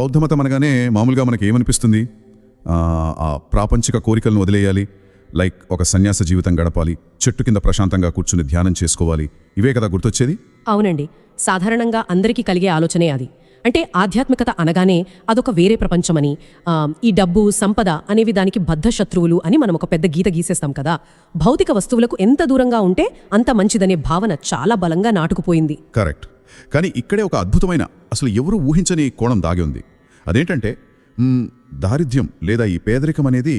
బౌద్ధమతం అనగానే మామూలుగా మనకి ఏమనిపిస్తుంది? ఆ ప్రాపంచిక కోరికలను వదిలేయాలి, లైక్ ఒక సన్యాస జీవితం గడపాలి, చెట్టు కింద ప్రశాంతంగా కూర్చుని ధ్యానం చేసుకోవాలి, ఇవే కదా గుర్తొచ్చేది? అవునండి, సాధారణంగా అందరికీ కలిగే ఆలోచనే అది. అంటే ఆధ్యాత్మికత అనగానే అదొక వేరే ప్రపంచమని, ఈ డబ్బు సంపద అనేవి దానికి బద్ధ శత్రువులు అని మనం ఒక పెద్ద గీత గీసేస్తాం కదా. భౌతిక వస్తువులకు ఎంత దూరంగా ఉంటే అంత మంచిదనే భావన చాలా బలంగా నాటుకుపోయింది. కరెక్ట్. కానీ ఇక్కడే ఒక అద్భుతమైన, అసలు ఎవరూ ఊహించని కోణం దాగి ఉంది. అదేంటంటే దారిద్ర్యం లేదా ఈ పేదరికం అనేది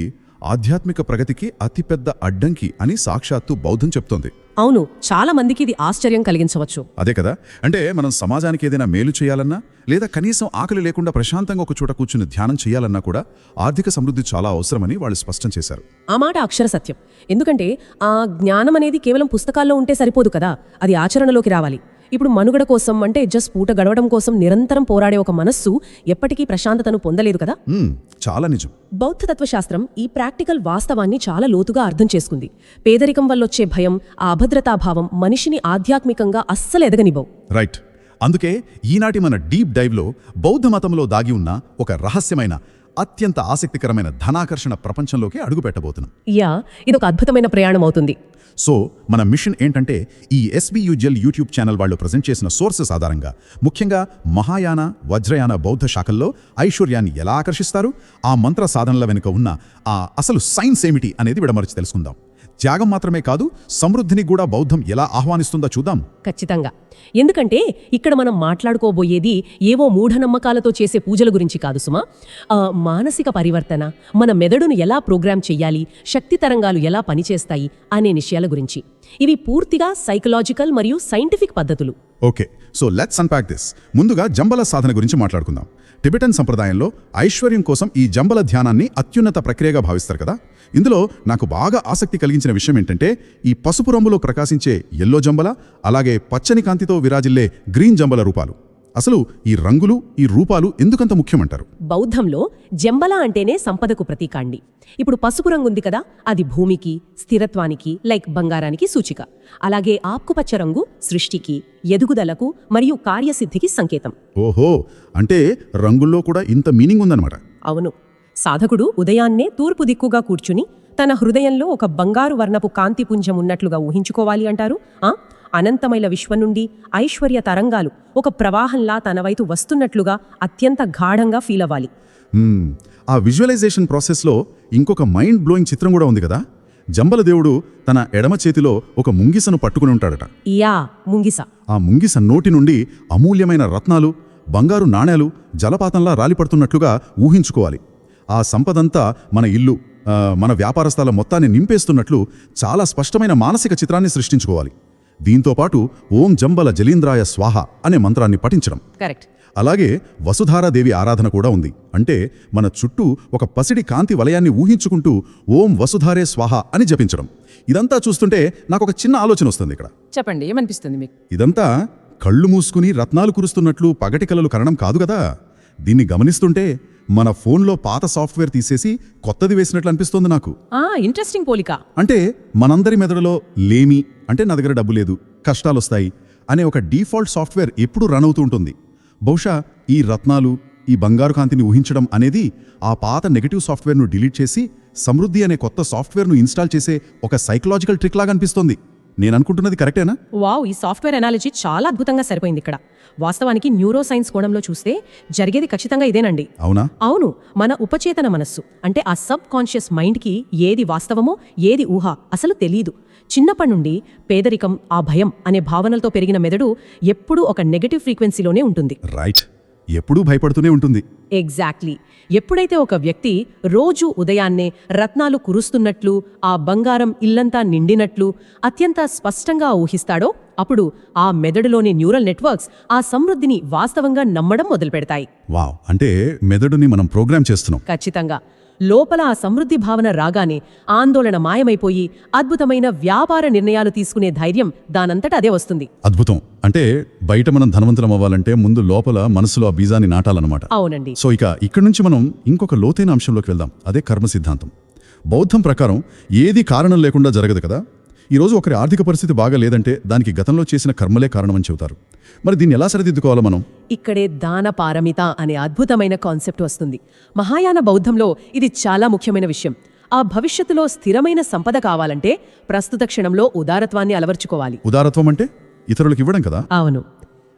ఆధ్యాత్మిక ప్రగతికి అతిపెద్ద అడ్డంకి అని సాక్షాత్తు బౌద్ధం చెప్తోంది. అవును, చాలా మందికి ఇది ఆశ్చర్యం కలిగించవచ్చు. అదే కదా. అంటే మనం సమాజానికి ఏదైనా మేలు చేయాలన్నా, లేదా కనీసం ఆకలి లేకుండా ప్రశాంతంగా ఒక చోట కూర్చుని ధ్యానం చేయాలన్నా కూడా ఆర్థిక సమృద్ధి చాలా అవసరమని వాళ్ళు స్పష్టం చేశారు. ఆ మాట అక్షర సత్యం. ఎందుకంటే ఆ జ్ఞానం అనేది కేవలం పుస్తకాల్లో ఉంటే సరిపోదు కదా, అది ఆచరణలోకి రావాలి. ఇప్పుడు మనుగడ కోసం, అంటే జస్ట్ పూట గడవడం కోసం నిరంతరం పోరాడే ఒక మనస్సు ఎప్పటికీ ప్రశాంతతను పొందలేదు కదా. చాలా నిజం. బౌద్ధ తత్వశాస్త్రం ఈ ప్రాక్టికల్ వాస్తవాన్ని చాలా లోతుగా అర్థం చేసుకుంది. పేదరికం వల్లొచ్చే భయం, ఆ అభద్రతాభావం మనిషిని ఆధ్యాత్మికంగా అస్సలు ఎదగనివ్వవు. రైట్. అందుకే ఈనాటి మన డీప్ డైవ్లో బౌద్ధ మతంలో దాగి ఉన్న ఒక రహస్యమైన, అత్యంత ఆసక్తికరమైన ధనాకర్షణ ప్రపంచంలోకి అడుగుపెట్టబోతున్నాం. ఇదొక అద్భుతమైన ప్రయాణం అవుతుంది. సో మన మిషన్ ఏంటంటే, ఈ SBUJL యూట్యూబ్ ఛానల్ వాళ్ళు ప్రజెంట్ చేసిన సోర్సెస్ ఆధారంగా, ముఖ్యంగా మహాయాన, వజ్రయాన బౌద్ధ శాఖల్లో ఐశ్వర్యాన్ని ఎలా ఆకర్షిస్తారు, ఆ మంత్ర సాధనల వెనుక ఉన్న ఆ అసలు సైన్స్ ఏమిటి అనేది విడమరిచి తెలుసుకుందాం. త్యాగం మాత్రమే కాదు, సమృద్ధిని కూడా బౌద్ధం ఎలా ఆహ్వానిస్తుందో చూద్దాం. ఖచ్చితంగా. ఎందుకంటే ఇక్కడ మనం మాట్లాడుకోబోయేది ఏవో మూఢనమ్మకాలతో చేసే పూజల గురించి కాదు సుమా. మానసిక పరివర్తన, మన మెదడును ఎలా ప్రోగ్రామ్ చెయ్యాలి, శక్తి తరంగాలు ఎలా పనిచేస్తాయి అనే విషయాల గురించి. ఇవి పూర్తిగా సైకలాజికల్ మరియు సైంటిఫిక్ పద్ధతులు. Okay, so let's unpack this. ముందుగా జంబల సాధన గురించి మాట్లాడుకుందాం. టిబెటన్ సంప్రదాయంలో ఐశ్వర్యం కోసం ఈ జంబల ధ్యానాన్ని అత్యున్నత ప్రక్రియగా భావిస్తారు కదా. ఇందులో నాకు బాగా ఆసక్తి కలిగించిన విషయం ఏంటంటే, ఈ పసుపు రంగులో ప్రకాశించే ఎల్లో జంబల, అలాగే పచ్చని కాంతితో విరాజిల్లే గ్రీన్ జంబల రూపాలు. అసలు ఈ రంగులు, ఈ రూపాలు ఎందుకంత ముఖ్యమంటారు? బౌద్ధంలో జంబల అంటేనే సంపదకు ప్రతీకాండి. ఇప్పుడు పసుపు రంగు ఉంది కదా, అది భూమికి, స్థిరత్వానికి, లైక్ బంగారానికి సూచిక. అలాగే ఆకుపచ్చ రంగు సృష్టికి, ఎదుగుదలకు మరియు కార్యసిద్ధికి సంకేతం. ఓహో, అంటే రంగుల్లో కూడా ఇంత మీనింగ్ ఉందన్నమాట. అవును. సాధకుడు ఉదయాన్నే తూర్పు దిక్కుగా కూర్చుని తన హృదయంలో ఒక బంగారు వర్ణపు కాంతిపుంజం ఉన్నట్లుగా ఊహించుకోవాలి అంటారు. అనంతమైన విశ్వం నుండి ఐశ్వర్య తరంగాలు ఒక ప్రవాహంలా తన వైపు వస్తున్నట్లుగా అత్యంత గాఢంగా ఫీల్ అవ్వాలి. ఆ విజువలైజేషన్ ప్రాసెస్లో ఇంకొక మైండ్ బ్లోయింగ్ చిత్రం కూడా ఉంది కదా. జంబల దేవుడు తన ఎడమ చేతిలో ఒక ముంగిసను పట్టుకుని ఉంటాడట. ముంగిస. ఆ ముంగిస నోటి నుండి అమూల్యమైన రత్నాలు, బంగారు నాణేలు జలపాతంలా రాలిపడుతున్నట్లుగా ఊహించుకోవాలి. ఆ సంపదంతా మన ఇల్లు, మన వ్యాపారస్థల మొత్తాన్ని నింపేస్తున్నట్లు చాలా స్పష్టమైన మానసిక చిత్రాన్ని సృష్టించుకోవాలి. దీంతోపాటు ఓం జంబల జలీంద్రాయ స్వాహ అనే మంత్రాన్ని పఠించడం. కరెక్ట్. అలాగే వసుధారాదేవి ఆరాధన కూడా ఉంది. అంటే మన చుట్టూ ఒక పసిడి కాంతి వలయాన్ని ఊహించుకుంటూ ఓం వసుధారే స్వాహ అని జపించడం. ఇదంతా చూస్తుంటే నాకు ఒక చిన్న ఆలోచన వస్తుంది ఇక్కడ. చెప్పండి, ఏమనిపిస్తుంది మీకు? ఇదంతా కళ్ళు మూసుకుని రత్నాలు కురుస్తున్నట్లు పగటి కలలు కనడం కాదు కదా. దీన్ని గమనిస్తుంటే మన ఫోన్లో పాత సాఫ్ట్వేర్ తీసేసి కొత్తది వేసినట్లు అనిపిస్తోంది నాకు. ఇంట్రెస్టింగ్ పోలిక. అంటే మనందరి మెదడులో లేమి, అంటే నా దగ్గర డబ్బు లేదు, కష్టాలొస్తాయి అనే ఒక డీఫాల్ట్ సాఫ్ట్వేర్ ఎప్పుడూ రన్ అవుతూ ఉంటుంది. బహుశా ఈ రత్నాలు, ఈ బంగారు కాంతిని ఊహించడం అనేది ఆ పాత నెగటివ్ సాఫ్ట్వేర్ను డిలీట్ చేసి సమృద్ధి అనే కొత్త సాఫ్ట్వేర్ను ఇన్స్టాల్ చేసే ఒక సైకలాజికల్ ట్రిక్ లాగా అనిపిస్తోంది. నేను అనుకుంటున్నది కరెక్టేనా? వావ్, ఈ సాఫ్ట్వేర్ అనాలజీ చాలా అద్భుతంగా సరిపోయింది ఇక్కడ. వాస్తవానికి న్యూరో సైన్స్ కోణంలో చూస్తే జరిగేది ఖచ్చితంగా ఇదేనండి. అవునా? అవును. మన ఉపచేతన మనస్సు, అంటే ఆ సబ్ కాన్షియస్ మైండ్కి ఏది వాస్తవమో ఏది ఊహ అసలు తెలీదు. చిన్నప్పటి నుండి పేదరికం, ఆ భయం అనే భావనలతో పెరిగిన మెదడు ఎప్పుడూ ఒక నెగటివ్ ఫ్రీక్వెన్సీలోనే ఉంటుంది. రైట్, ఎప్పుడూ భయపడుతూనే ఉంటుంది. ఎగ్జాక్ట్లీ. ఎప్పుడైతే ఒక వ్యక్తి రోజు ఉదయాన్నే రత్నాలు కురుస్తున్నట్లు, ఆ బంగారం ఇల్లంతా నిండినట్లు అత్యంత స్పష్టంగా ఊహిస్తాడో, అప్పుడు ఆ మెదడులోని న్యూరల్ నెట్వర్క్స్ ఆ సమృద్ధిని వాస్తవంగా నమ్మడం మొదలుపెడతాయి. వావ్, అంటే మెదడుని మనం ప్రోగ్రామ్ చేస్తున్నాం. ఖచ్చితంగా. లోపల ఆ సమృద్ధి భావన రాగానే ఆందోళన మాయమైపోయి అద్భుతమైన వ్యాపార నిర్ణయాలు తీసుకునే ధైర్యం దానంతట అదే వస్తుంది. అద్భుతం. అంటే బయట మనం ధనవంతులం అవ్వాలంటే ముందు లోపల మనసులో ఆ బీజాన్ని నాటాలన్నమాట. అవునండి. సో ఇక్కడి నుంచి మనం ఇంకొక లోతైన అంశంలోకి వెళ్దాం. అదే కర్మ సిద్ధాంతం. బౌద్ధం ప్రకారం ఏది కారణం లేకుండా జరగదు కదా. ఈరోజు ఒకరి ఆర్థిక పరిస్థితి బాగా లేదంటే దానికి గతంలో చేసిన కర్మలే కారణమని చెబుతారు. మరి దీన్ని ఎలా సరిదిద్దుకోవాలో మనం? ఇక్కడే దాన పారమిత అనే అద్భుతమైన కాన్సెప్ట్ వస్తుంది. మహాయాన బౌద్ధంలో ఇది చాలా ముఖ్యమైన విషయం. ఆ భవిష్యత్తులో స్థిరమైన సంపద కావాలంటే ప్రస్తుత క్షణంలో ఉదారత్వాన్ని అలవర్చుకోవాలి. ఉదారత్వం అంటే ఇతరులకు ఇవ్వడం కదా? అవును.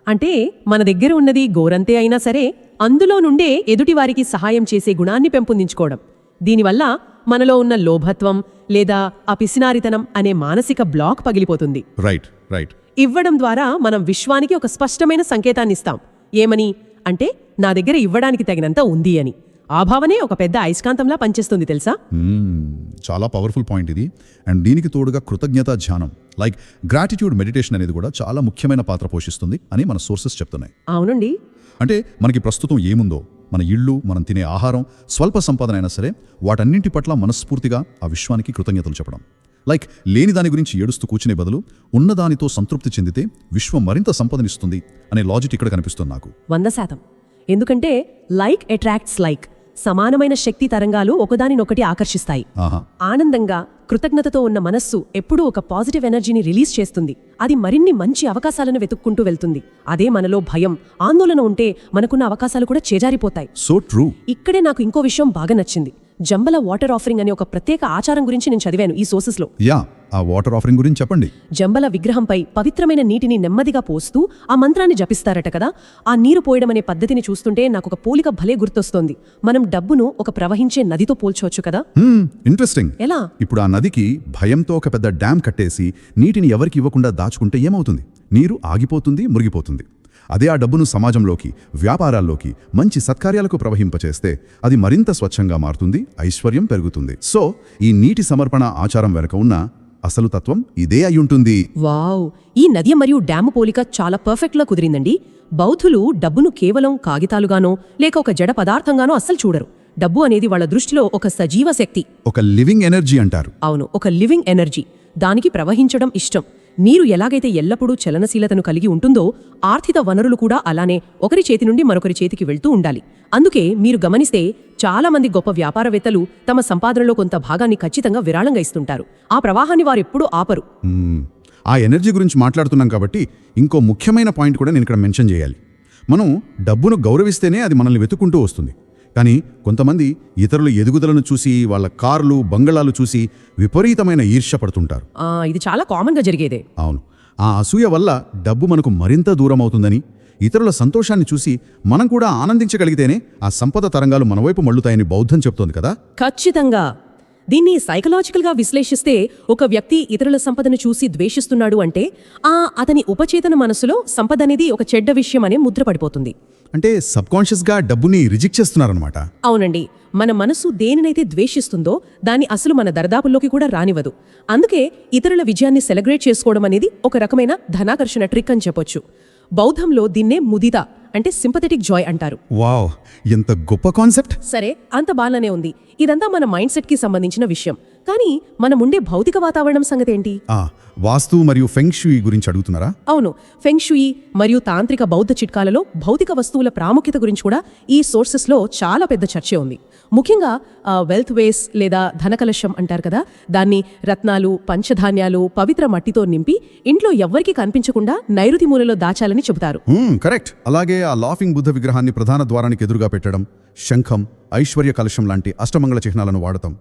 అంటే మన దగ్గర ఉన్నది గోరంతే అయినా సరే అందులో నుండే ఎదుటివారికి సహాయం చేసే గుణాన్ని పెంపొందించుకోవడం. దీనివల్ల మనలో ఉన్న లోభత్వం లేదా ఆ పిసినారితనం అనే మానసిక బ్లాక్ పగిలిపోతుంది. Right right. ఇవ్వడం ద్వారా మనం విశ్వానికి ఒక స్పష్టమైన సంకేతాన్ని ఇస్తాం. ఏమని అంటే నా దగ్గర ఇవ్వడానికి తగినంత ఉంది అని. ఆ భావనే ఒక పెద్ద అయస్కాంతంలా పనిచేస్తుంది తెలుసా? చాలా పవర్ఫుల్ పాయింట్ ఇది. అండ్ దీనికి తోడుగా కృతజ్ఞతా ధ్యానం లైక్ గ్రాటిట్యూడ్ మెడిటేషన్ అనేది కూడా చాలా ముఖ్యమైన పాత్ర పోషిస్తుంది అని మన సోర్సెస్ చెప్తున్నాయి. అవునండి. అంటే మనకి ప్రస్తుతం ఏముందో, మన ఇళ్ళు, మనం తినే ఆహారం, స్వల్ప సంపాదన అయినా సరే వాటన్నింటి పట్ల మనస్ఫూర్తిగా ఆ విశ్వానికి కృతజ్ఞతలు చెప్పడం. లైక్ లేని దాని గురించి ఏడుస్తూ కూర్చునే బదులు ఉన్నదానితో సంతృప్తి చెందితే విశ్వం మరింత సంపదనిస్తుంది అనే లాజిక్ ఇక్కడ కనిపిస్తుంది నాకు. 100%. ఎందుకంటే లైక్ అట్రాక్ట్స్ లైక్. సమానమైన శక్తి తరంగాలు ఒకదానినొకటి ఆకర్షిస్తాయి. ఆనందంగా కృతజ్ఞతతో ఉన్న మనస్సు ఎప్పుడూ ఒక పాజిటివ్ ఎనర్జీని రిలీజ్ చేస్తుంది. అది మరిన్ని మంచి అవకాశాలను వెతుక్కుంటూ వెళ్తుంది. అదే మనలో భయం, ఆందోళన ఉంటే మనకున్న అవకాశాలు కూడా చేజారిపోతాయి. So true. ఇక్కడే నాకు ఇంకో విషయం బాగా నచ్చింది. జంబల వాటర్ ఆఫరింగ్ అనే ఒక ప్రత్యేక ఆచారం గురించి నేను చదివాను ఈ సోర్సెస్లో. ఆ వాటర్ ఆఫరింగ్ గురించి చెప్పండి. జంబల విగ్రహంపై పవిత్రమైన నీటిని నెమ్మదిగా పోస్తూ ఆ మంత్రాన్ని జపిస్తారట కదా. ఆ నీరు పోయడం అనే పద్ధతిని చూస్తుంటే నాకు ఒక పోలిక భలే గుర్తొస్తోంది. మనం డబ్బును ఒక ప్రవహించే నదితో పోల్చవచ్చు కదా. ఇంట్రెస్టింగ్. ఎలా? ఇప్పుడు ఆ నదికి భయంతో ఒక పెద్ద డ్యామ్ కట్టేసి నీటిని ఎవరికి ఇవ్వకుండా దాచుకుంటే ఏమవుతుంది? నీరు ఆగిపోతుంది, మురిగిపోతుంది. అదే ఆ డబ్బును సమాజంలోకి, వ్యాపారాల్లోకి, మంచి సత్కార్యాలకు ప్రవహింపచేస్తే అది మరింత స్వచ్ఛంగా మారుతుంది, ఐశ్వర్యం పెరుగుతుంది. సో ఈ నీటి సమర్పణ ఆచారం వెనుక ఉన్న అసలు తత్వం ఇదే అయ్యుంటుంది. వావ్! ఈ నది మరియు డ్యాము పోలిక చాలా పర్ఫెక్ట్లా కుదిరిందండి. బౌద్ధులు డబ్బును కేవలం కాగితాలుగానో లేక ఒక జడ పదార్థంగానో అస్సలు చూడరు. డబ్బు అనేది వాళ్ళ దృష్టిలో ఒక సజీవ శక్తి. ఒక లివింగ్ ఎనర్జీ అంటారు. అవును, ఒక లివింగ్ ఎనర్జీ. దానికి ప్రవహించడం ఇష్టం. నీరు ఎలాగైతే ఎల్లప్పుడూ చలనశీలతను కలిగి ఉంటుందో ఆర్థిక వనరులు కూడా అలానే ఒకరి చేతి నుండి మరొకరి చేతికి వెళ్తూ ఉండాలి. అందుకే మీరు గమనిస్తే చాలా మంది గొప్ప వ్యాపారవేత్తలు తమ సంపాదనలో కొంత భాగాన్ని ఖచ్చితంగా విరాళంగా ఇస్తుంటారు. ఆ ప్రవాహాన్ని వారెప్పుడూ ఆపరు. ఆ ఎనర్జీ గురించి మాట్లాడుతున్నాం కాబట్టి ఇంకో ముఖ్యమైన పాయింట్ కూడా నేను ఇక్కడ మెన్షన్ చేయాలి. మనం డబ్బును గౌరవిస్తేనే అది మనల్ని వెతుక్కుంటూ వస్తుంది. కానీ కొంతమంది ఇతరుల ఎదుగుదలను చూసి, వాళ్ళ కార్లు, బంగళాలు చూసి విపరీతమైన ఈర్ష్య పడుతుంటారు. ఇది చాలా కామన్గా జరిగేదే. అవును. ఆ అసూయ వల్ల డబ్బు మనకు మరింత దూరం అవుతుందని, ఇతరుల సంతోషాన్ని చూసి మనం కూడా ఆనందించగలిగితేనే ఆ సంపద తరంగాలు మనవైపు మళ్ళుతాయని బౌద్ధం చెప్తోంది కదా. ఖచ్చితంగా. దీన్ని సైకలాజికల్గా విశ్లేషిస్తే ఒక వ్యక్తి ఇతరుల సంపదను చూసి ద్వేషిస్తున్నాడు అంటే అతని ఉపచేతన మనసులో సంపద అనేది ఒక చెడ్డ విషయం అనే ముద్ర పడిపోతుంది. అంటే సబ్కాన్షియస్గా డబ్బుని రిజెక్ట్ చేస్తున్నారనమాట. అవునండి. మన మనసు దేనినైతే ద్వేషిస్తుందో దాన్ని అసలు మన దరిదాపుల్లోకి కూడా రానివ్వదు. అందుకే ఇతరుల విజయాన్ని సెలబ్రేట్ చేసుకోవడం అనేది ఒక రకమైన ధనాకర్షణ ట్రిక్ అని చెప్పొచ్చు. బౌద్ధంలో దీన్నే ముదిత అంటే సింపథెటిక్ జాయ్ అంటారు. వావ్, ఎంత గొప్ప కాన్సెప్ట్. సరే, అంత బాగానే ఉంది. ఇదంతా మన మైండ్ సెట్ కి సంబంధించిన విషయం. కానీ మనముండే భౌతిక వాతావరణం సంగతి ఏంటి? వాస్తు మరియు ఫెంగ్ షూయి గురించి అడుగుతున్నారా? అవును. ఫెంగ్ షూయి మరియు తాంత్రిక బౌద్ధ చిట్కాలలో భౌతిక వస్తువుల ప్రాముఖ్యత గురించి కూడా ఈ సోర్సెస్లో చాలా పెద్ద చర్చే ఉంది. ముఖ్యంగా వెల్త్ వేస్ లేదా ధనకలశం అంటారు కదా, దాన్ని రత్నాలు, పంచధాన్యాలు, పవిత్ర మట్టితో నింపి ఇంట్లో ఎవ్వరికీ కనిపించకుండా నైరుతి మూలలో దాచాలని చెబుతారు. కరెక్ట్. అలాగే ఆ లాఫింగ్ బుద్ధ విగ్రహాన్ని ప్రధాన ద్వారానికి ఎదురుగా పెట్టడం, శంఖం, ఐశ్వర్య కలశం లాంటి అష్టమంగళ చిహ్నాలను వాడటం.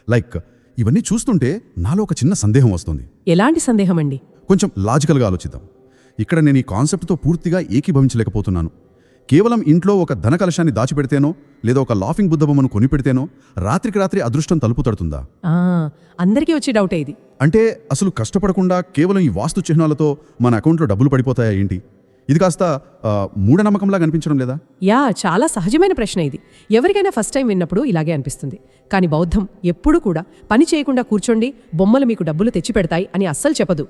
లైక్ ఇవన్నీ చూస్తుంటే నాలో ఒక చిన్న సందేహం వస్తుంది. ఎలాంటి సందేహం అండి? కొంచెం లాజికల్గా ఆలోచిద్దాం. ఇక్కడ నేను ఈ కాన్సెప్ట్తో పూర్తిగా ఏకీభవించలేకపోతున్నాను. కేవలం ఇంట్లో ఒక ధన కలశాన్ని దాచిపెడితేనో లేదా ఒక లాఫింగ్ బుద్ధ బొమ్మను కొనిపెడితేనో రాత్రికి రాత్రి అదృష్టం తలుపు తడుతుందా? అందరికీ వచ్చే డౌటే ఇది. అంటే అసలు కష్టపడకుండా కేవలం ఈ వాస్తు చిహ్నాలతో మన అకౌంట్లో డబ్బులు పడిపోతాయా ఏంటి? ఇది కాస్త మూఢనమ్మకంలా కనిపించడం లేదా? చాలా సహజమైన ప్రశ్న ఇది. ఎవరికైనా ఫస్ట్ టైం విన్నప్పుడు ఇలాగే అనిపిస్తుంది. కానీ బౌద్ధం ఎప్పుడూ కూడా పని చేయకుండా కూర్చోండి, బొమ్మలు మీకు డబ్బులు తెచ్చిపెడతాయి అని అస్సలు చెప్పదు.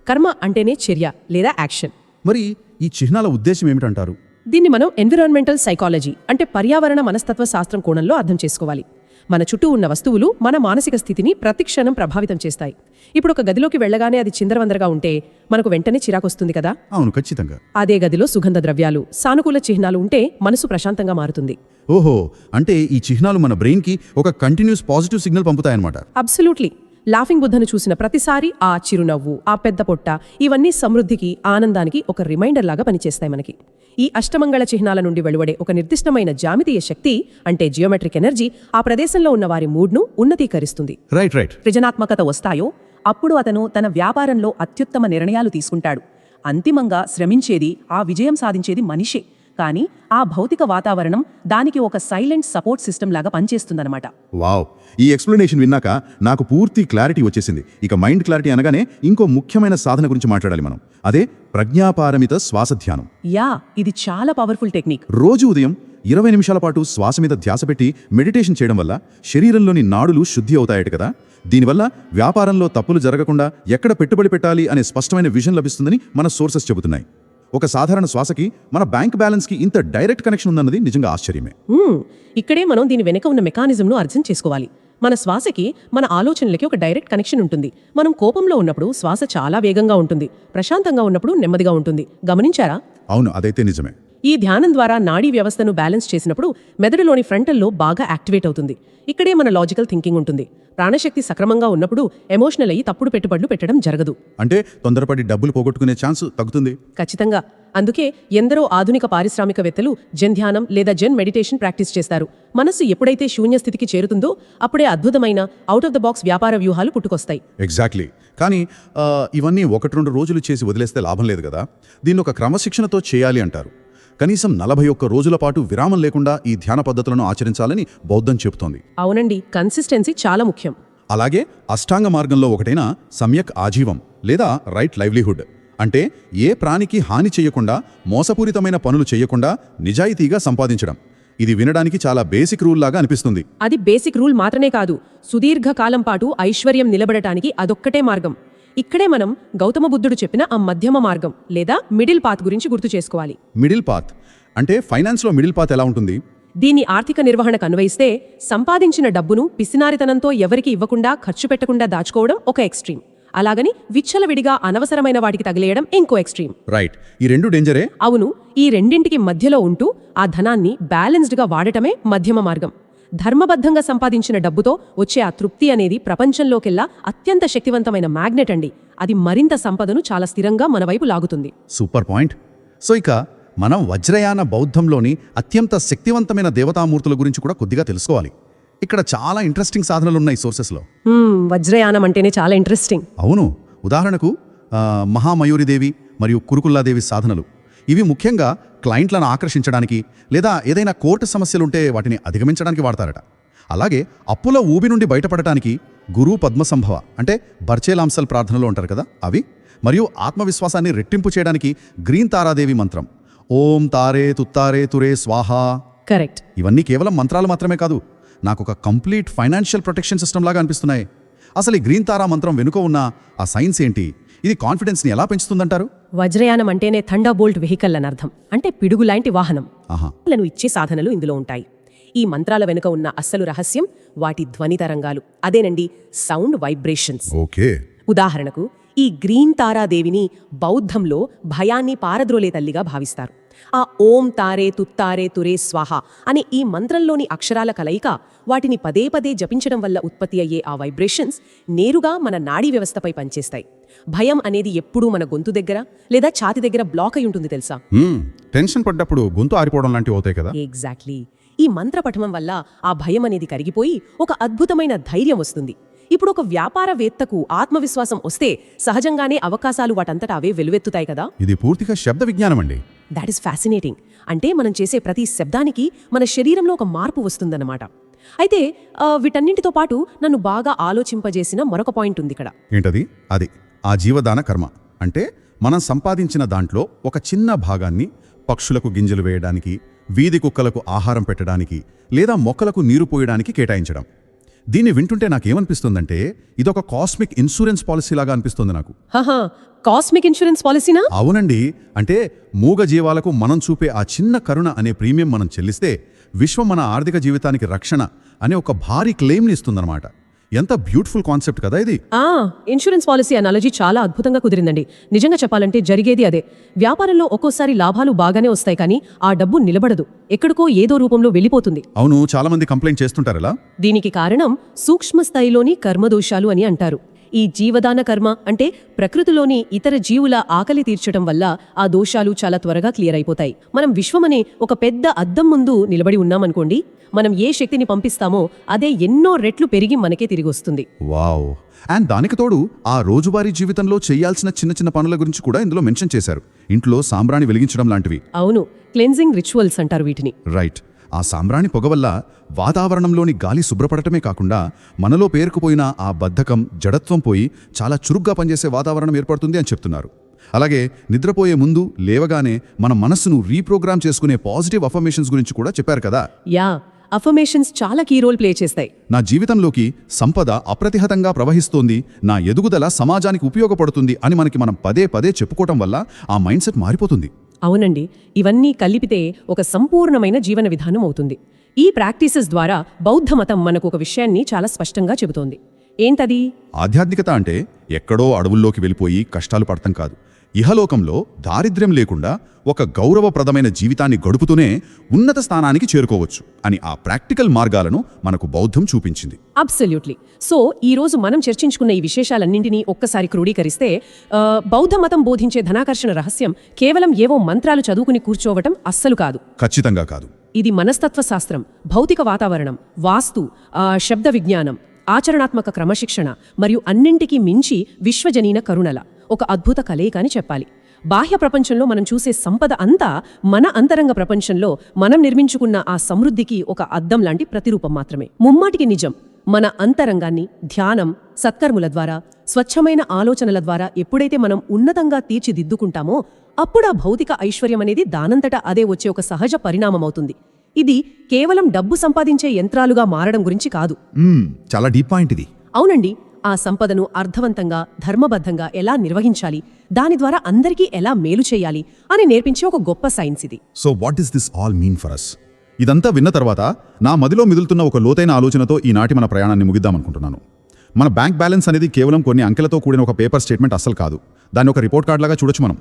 కర్మ అంటేనే చర్య లేదా యాక్షన్. మరి ఈ చిహ్నాల ఉద్దేశం ఏమిటంటారు? దీన్ని మనం ఎన్విరాన్మెంటల్ సైకాలజీ అంటే పర్యావరణ మనస్తత్వ శాస్త్రం కోణంలో అర్థం చేసుకోవాలి. మన చుట్టూ ఉన్న వస్తువులు మన మానసిక స్థితిని ప్రతిక్షణం ప్రభావితం చేస్తాయి. ఇప్పుడు ఒక గదిలోకి వెళ్ళగానే అది చిందరవందరగా ఉంటే మనకు వెంటనే చిరాకొస్తుంది కదా. అవును, ఖచ్చితంగా. అదే గదిలో సుగంధ ద్రవ్యాలు, సానుకూల చిహ్నాలు ఉంటే మనసు ప్రశాంతంగా మారుతుంది. ఓహో, అంటే ఈ చిహ్నాలు మన బ్రెయిన్కి ఒక కంటిన్యూస్ పాజిటివ్ సిగ్నల్ పంపుతాయన్నమాట. అబ్సల్యూట్లీ. లాఫింగ్ బుద్ధను చూసిన ప్రతిసారి ఆ చిరునవ్వు, ఆ పెద్ద పొట్ట ఇవన్నీ సమృద్ధికి, ఆనందానికి ఒక రిమైండర్ లాగా పనిచేస్తాయి మనకి. ఈ అష్టమంగళ చిహ్నాల నుండి వెలువడే ఒక నిర్దిష్టమైన జామితీయ శక్తి అంటే జియోమెట్రిక్ ఎనర్జీ ఆ ప్రదేశంలో ఉన్న వారి మూడ్ను ఉన్నతీకరిస్తుంది. రైట్. సృజనాత్మకత వస్తాయో అప్పుడు అతను తన వ్యాపారంలో అత్యుత్తమ నిర్ణయాలు తీసుకుంటాడు. అంతిమంగా శ్రమించేది, ఆ విజయం సాధించేది మనిషే. కానీ ఆ భౌతిక వాతావరణం దానికి ఒక సైలెంట్ సపోర్ట్ సిస్టమ్ లాగా పనిచేస్తుందన్నమాట. వావ్, ఈ ఎక్స్ప్లెనేషన్ విన్నాక నాకు పూర్తి క్లారిటీ వచ్చేసింది. ఇక మైండ్ క్లారిటీ అనగానే ఇంకో ముఖ్యమైన సాధన గురించి మాట్లాడాలి మనం. అదే ప్రజ్ఞాపారమిత శ్వాస ధ్యానం. ఇది చాలా పవర్ఫుల్ టెక్నిక్. రోజు ఉదయం 20 నిమిషాల పాటు శ్వాస మీద ధ్యాస పెట్టి మెడిటేషన్ చేయడం వల్ల శరీరంలోని నాడులు శుద్ధి అవుతాయట కదా. దీనివల్ల వ్యాపారంలో తప్పులు జరగకుండా ఎక్కడ పెట్టుబడి పెట్టాలి అనే స్పష్టమైన విజన్ లభిస్తుందని మన సోర్సెస్ చెబుతున్నాయి. ఒక సాధారణ శ్వాసకి మన బ్యాంక్ బ్యాలెన్స్కి ఇంత డైరెక్ట్ కనెక్షన్ ఉందన్నది నిజంగా ఆశ్చర్యమే. ఇక్కడే మనం దీని వెనక ఉన్న మెకానిజంను అర్థం చేసుకోవాలి. మన శ్వాసకి మన ఆలోచనలకి ఒక డైరెక్ట్ కనెక్షన్ ఉంటుంది. మనం కోపంలో ఉన్నప్పుడు శ్వాస చాలా వేగంగా ఉంటుంది, ప్రశాంతంగా ఉన్నప్పుడు నెమ్మదిగా ఉంటుంది. గమనించారా? అవును, అదైతే నిజమే. ఈ ధ్యానం ద్వారా నాడీ వ్యవస్థను బ్యాలెన్స్ చేసినప్పుడు మెదడులోని ఫ్రంటల్లో బాగా యాక్టివేట్ అవుతుంది. ఇక్కడే మన లాజికల్ థింకింగ్ ఉంటుంది. ప్రాణశక్తి సక్రమంగా ఉన్నప్పుడు ఎమోషనల్ అయ్యి తప్పుడు పెట్టుబడులు పెట్టడం జరగదు. అంటే తొందరపడి డబ్బులు పోగొట్టుకునే ఛాన్స్ తగ్గుతుంది. ఖచ్చితంగా. అందుకే ఎందరో ఆధునిక పారిశ్రామికవేత్తలు జన్ ధ్యానం లేదా జన్ మెడిటేషన్ ప్రాక్టీస్ చేస్తారు. మనస్సు ఎప్పుడైతే శూన్య స్థితికి చేరుతుందో అప్పుడే అద్భుతమైన అవుట్ ఆఫ్ ద బాక్స్ వ్యాపార వ్యూహాలు పుట్టుకొస్తాయి. ఎగ్జాక్ట్లీ. కానీ ఇవన్నీ 1-2 రోజులు చేసి వదిలేస్తే లాభం లేదు కదా. దీన్ని ఒక క్రమశిక్షణతో చేయాలి అంటారు. కనీసం 41 రోజుల పాటు విరామం లేకుండా ఈ ధ్యాన పద్ధతులను ఆచరించాలని బౌద్ధం చెబుతోంది. అవునండి, కన్సిస్టెన్సీ చాలా ముఖ్యం. అలాగే అష్టాంగ మార్గంలో ఒకటైన సమ్యక్ ఆజీవం లేదా రైట్ లైవ్లీహుడ్ అంటే ఏ ప్రాణికి హాని చేయకుండా, మోసపూరితమైన పనులు చేయకుండా నిజాయితీగా సంపాదించడం. ఇది వినడానికి చాలా బేసిక్ రూల్ లాగా అనిపిస్తుంది. అది బేసిక్ రూల్ మాత్రమే కాదు, సుదీర్ఘ కాలం పాటు ఐశ్వర్యం నిలబడటానికి అదొక్కటే మార్గం. ఇక్కడే మనం గౌతమ బుద్ధుడు చెప్పిన ఆ మధ్యమ మార్గం లేదా మిడిల్ పాత్ గురించి గుర్తు చేసుకోవాలి. మిడిల్ పాత్ అంటే ఫైనాన్స్లో మిడిల్ పాత్ ఎలా ఉంటుంది? దీన్ని ఆర్థిక నిర్వహణకు అన్వయిస్తే సంపాదించిన డబ్బును పిసినారితనంతో ఎవరికి ఇవ్వకుండా, ఖర్చు పెట్టకుండా దాచుకోవడం ఒక ఎక్స్ట్రీమ్. అలాగని విచ్చలవిడిగా అనవసరమైన వాటికి తగిలేయడం ఇంకో ఎక్స్ట్రీమ్. రైట్, ఈ రెండు డేంజరే. అవును, ఈ రెండింటికి మధ్యలో ఉంటూ ఆ ధనాన్ని బ్యాలెన్స్డ్గా వాడటమే మధ్యమ మార్గం. ధర్మబద్ధంగా సంపాదించిన డబ్బుతో వచ్చే ఆ తృప్తి అనేది ప్రపంచంలోకెల్లా అత్యంత శక్తివంతమైన మ్యాగ్నెట్ అండి. అది మరింత సంపదను చాలా స్థిరంగా మన వైపు లాగుతుంది. Super point. సో ఇక మనం వజ్రయాన బౌద్ధంలోని అత్యంత శక్తివంతమైన దేవతామూర్తుల గురించి కూడా కొద్దిగా తెలుసుకోవాలి. ఇక్కడ చాలా ఇంట్రెస్టింగ్ సాధనలు ఉన్నాయి సోర్సెస్లో. వజ్రయానం అంటేనే చాలా ఇంట్రెస్టింగ్. అవును, ఉదాహరణకు మహామయూరిదేవి మరియు కురుకుల్లాదేవి సాధనలు. ఇవి ముఖ్యంగా క్లయింట్లను ఆకర్షించడానికి లేదా ఏదైనా కోర్టు సమస్యలుంటే వాటిని అధిగమించడానికి వాడతారట. అలాగే అప్పుల ఊబి నుండి బయటపడటానికి గురు పద్మసంభవ అంటే బర్చేలాంసల్ ప్రార్థనలు ఉంటారు కదా అవి, మరియు ఆత్మవిశ్వాసాన్ని రెట్టింపు చేయడానికి గ్రీన్ తారాదేవి మంత్రం ఓం తారే తుత్తారే తురే స్వాహా. కరెక్ట్. ఇవన్నీ కేవలం మంత్రాలు మాత్రమే కాదు, నాకు ఒక కంప్లీట్ ఫైనాన్షియల్ ప్రొటెక్షన్ సిస్టమ్ లాగా అనిపిస్తున్నాయి. అసలు ఈ గ్రీన్ తారా మంత్రం వెనుక ఉన్న ఆ సైన్స్ ఏంటి? ఇది కాన్ఫిడెన్స్ని ఎలా పెంచుతుందంటారు? వజ్రయానం అంటేనే థండర్ బోల్ట్ వెహికల్ అని అర్థం. అంటే పిడుగు లాంటి వాహనం. ఆహా. లను ఇచ్చే సాధనలు ఇందులో ఉంటాయి. ఈ మంత్రాల వెనుక ఉన్న అస్సలు రహస్యం వాటి ధ్వని తరంగాలు. అదేనండి, సౌండ్ వైబ్రేషన్స్. ఓకే. ఉదాహరణకు ఈ గ్రీన్ తారాదేవిని బౌద్ధంలో భయాన్ని పారద్రోలే తల్లిగా భావిస్తారు. ఆ ఓం తారే తుత్తారే తురే స్వాహ అనే ఈ మంత్రంలోని అక్షరాల కలయిక, వాటిని పదే పదే జపించడం వల్ల ఉత్పత్తి అయ్యే ఆ వైబ్రేషన్స్ నేరుగా మన నాడీ వ్యవస్థపై పనిచేస్తాయి. భయం అనేది ఎప్పుడూ మన గొంతు దగ్గర లేదా ఛాతి దగ్గర బ్లాక్ అయి ఉంటుంది తెలుసా? టెన్షన్ పడ్డప్పుడు గొంతు ఆరిపోవడం లాంటివి అవుతాయి కదా. ఎగ్జాక్ట్లీ. ఈ మంత్ర పఠనం వల్ల ఆ భయం అనేది కరిగిపోయి ఒక అద్భుతమైన ధైర్యం వస్తుంది. ఇప్పుడు ఒక వ్యాపారవేత్తకు ఆత్మవిశ్వాసం వస్తే సహజంగానే అవకాశాలు వాటంతటా అవే వెలువెత్తుతాయి కదా. ఇది పూర్తిగా శబ్ద విజ్ఞానం అండి. That is fascinating. అంటే మనం చేసే ప్రతి శబ్దానికి మన శరీరంలో ఒక మార్పు వస్తుందన్నమాట. అయితే వీటన్నింటితో పాటు నన్ను బాగా ఆలోచింపజేసిన మరొక పాయింట్ ఉంది ఇక్కడ. ఏంటది? అది ఆ జీవదాన కర్మ. అంటే మనం సంపాదించిన దాంట్లో ఒక చిన్న భాగాన్ని పక్షులకు గింజలు వేయడానికి, వీధి కుక్కలకు ఆహారం పెట్టడానికి లేదా మొక్కలకు నీరు పోయడానికి కేటాయించడం. దీన్ని వింటుంటే నాకేమనిపిస్తుందంటే ఇదొక కాస్మిక్ ఇన్సూరెన్స్ పాలసీ లాగా అనిపిస్తుంది నాకు. కాస్మిక్ ఇన్సూరెన్స్ పాలసీనా? అవునండి. అంటే మూగ జీవాలకు మనం చూపే ఆ చిన్న కరుణ అనే ప్రీమియం మనం చెల్లిస్తే విశ్వం మన ఆర్థిక జీవితానికి రక్షణ అనే ఒక భారీ క్లెయిమ్ని ఇస్తుందన్నమాట. ఎంత బ్యూటిఫుల్ కాన్సెప్ట్ కదా ఇది. ఇన్సూరెన్స్ పాలసీ అనాలజీ చాలా అద్భుతంగా కుదిరిందండి. నిజంగా చెప్పాలంటే జరిగేది అదే. వ్యాపారంలో ఒక్కోసారి లాభాలు బాగానే వస్తాయి, కానీ ఆ డబ్బు నిలబడదు, ఎక్కడికో ఏదో రూపంలో వెళ్ళిపోతుంది. అవును, చాలా మంది కంప్లైంట్ చేస్తుంటారలా. దీనికి కారణం సూక్ష్మ స్థాయిలోని కర్మదోషాలు అని అంటారు. ఈ జీవదాన కర్మ అంటే ప్రకృతిలోని ఇతర జీవుల ఆకలి తీర్చడం వల్ల ఆ దోషాలు చాలా త్వరగా క్లియర్ అయిపోతాయి. మనం విశ్వమనే ఒక పెద్ద అద్దం ముందు నిలబడి ఉన్నామనుకోండి, మనం ఏ శక్తిని పంపిస్తామో అదే ఎన్నో రెట్లు పెరిగి మనకే తిరిగి వస్తుంది. వావ్. అండ్ దానికి తోడు ఆ రోజువారీ జీవితంలో చేయాల్సిన చిన్న చిన్న పనుల గురించి కూడా ఇందులో మెన్షన్ చేశారు. ఇంట్లో సాంబ్రాణి వెలిగించడం లాంటివి. అవును, క్లెన్జింగ్ రిచువల్స్ అంటారు వీటిని. రైట్. ఆ సాంబ్రాణి పొగ వల్ల వాతావరణంలోని గాలి శుభ్రపడటమే కాకుండా మనలో పేరుకుపోయిన ఆ బద్ధకం, జడత్వం పోయి చాలా చురుగ్గా పనిచేసే వాతావరణం ఏర్పడుతుంది అని చెప్తున్నారు. అలాగే నిద్రపోయే ముందు లేవగానే మన మనస్సును రీప్రోగ్రామ్ చేసుకునే పాజిటివ్ అఫర్మేషన్స్ గురించి కూడా చెప్పారు కదా. యా, అఫర్మేషన్స్ చాలా కీ రోల్ ప్లే చేస్తాయి. నా జీవితంలోకి సంపద అప్రతిహతంగా ప్రవహిస్తోంది, నా ఎదుగుదల సమాజానికి ఉపయోగపడుతుంది అని మనం పదే పదే చెప్పుకోవటం వల్ల ఆ మైండ్ సెట్ మారిపోతుంది. అవునండి, ఇవన్నీ కలిపితే ఒక సంపూర్ణమైన జీవన విధానం అవుతుంది. ఈ ప్రాక్టీసెస్ ద్వారా బౌద్ధ మతం మనకు ఒక విషయాన్ని చాలా స్పష్టంగా చెబుతోంది. ఏంటది? ఆధ్యాత్మికత అంటే ఎక్కడో అడవుల్లోకి వెళ్ళిపోయి కష్టాలు పడటం కాదు. ఇహలోకంలో దారిద్ర్యం లేకుండా ఒక గౌరవప్రదమైన జీవితాన్ని గడుపుతూనే ఉన్నత స్థానానికి చేరుకోవచ్చు అని ఆ ప్రాక్టికల్ మార్గాలను మనకు బౌద్ధం చూపించింది. అబ్సల్యూట్లీ. సో ఈ రోజు మనం చర్చించుకున్న ఈ విశేషాలన్నింటినీ ఒక్కసారి క్రోడీకరిస్తే, బౌద్ధ మతం బోధించే ధనాకర్షణ రహస్యం కేవలం ఏవో మంత్రాలు చదువుకుని కూర్చోవటం అస్సలు కాదు. ఖచ్చితంగా కాదు. ఇది మనస్తత్వ శాస్త్రం, భౌతిక వాతావరణం, వాస్తు, శబ్ద విజ్ఞానం, ఆచరణాత్మక క్రమశిక్షణ మరియు అన్నింటికీ మించి విశ్వజనీన కరుణల ఒక అద్భుత కలయిక అని చెప్పాలి. బాహ్య ప్రపంచంలో మనం చూసే సంపద అంతా మన అంతరంగ ప్రపంచంలో మనం నిర్మించుకున్న ఆ సమృద్ధికి ఒక అద్దం లాంటి ప్రతిరూపం మాత్రమే. ముమ్మాటికి నిజం. మన అంతరంగాన్ని ధ్యానం, సత్కర్ముల ద్వారా, స్వచ్ఛమైన ఆలోచనల ద్వారా ఎప్పుడైతే మనం ఉన్నతంగా తీర్చిదిద్దుకుంటామో అప్పుడు ఆ భౌతిక ఐశ్వర్యం అనేది దానంతటా అదే వచ్చే ఒక సహజ పరిణామమవుతుంది. ఇది కేవలం డబ్బు సంపాదించే యంత్రాలుగా మారడం గురించి కాదు. చాలా డీప్ పాయింట్ ఇది. అవునండి, ఆ సంపదను అర్థవంతంగా, ధర్మబద్ధంగా ఎలా నిర్వహించాలి, దాని ద్వారా అందరికీ ఎలా మేలు చేయాలి అని నేర్పించే ఒక గొప్ప సైన్స్ ఇది. So what does this all mean for us? ఇదంతా విన్న తర్వాత నా మదిలో మిదులుతున్న ఒక లోతైన ఆలోచనతో ఈనాటి మన ప్రయాణాన్ని ముగిద్దామనుకుంటున్నాను. మన బ్యాంక్ బ్యాలెన్స్ అనేది కేవలం కొన్ని అంకెలతో కూడిన ఒక పేపర్ స్టేట్మెంట్ అస్సలు కాదు. దాన్ని ఒక రిపోర్ట్ కార్డ్ లాగా చూడొచ్చు మనం.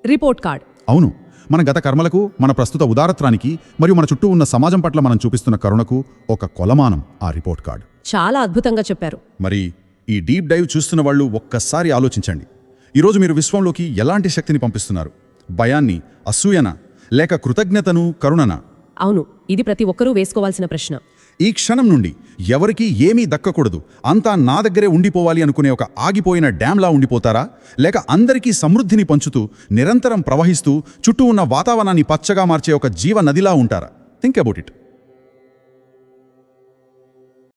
Report card. అవును, మన గత కర్మలకు, మన ప్రస్తుత ఉదారత్వానికి మరియు మన చుట్టూ ఉన్న సమాజం పట్ల మనం చూపిస్తున్న కరుణకు ఒక కొలమానం ఆ రిపోర్ట్ కార్డ్. చాలా అద్భుతంగా చెప్పారు. మరి ఈ డీప్ డైవ్ చూస్తున్న వాళ్ళు ఒక్కసారి ఆలోచించండి. ఈరోజు మీరు విశ్వంలోకి ఎలాంటి శక్తిని పంపిస్తున్నారు? భయాన్ని, అసూయన, లేక కృతజ్ఞతను, కరుణన? అవును, ఇది ప్రతి ఒక్కరూ వేసుకోవాల్సిన ప్రశ్న. ఈ క్షణం నుండి ఎవరికీ ఏమీ దక్కకూడదు, అంతా నా దగ్గరే ఉండిపోవాలి అనుకునే ఒక ఆగిపోయిన డ్యాంలా ఉండిపోతారా? లేక అందరికీ సమృద్ధిని పంచుతూ, నిరంతరం ప్రవహిస్తూ, చుట్టూ ఉన్న వాతావరణాన్ని పచ్చగా మార్చే ఒక జీవ నదిలా ఉంటారా? Think about it.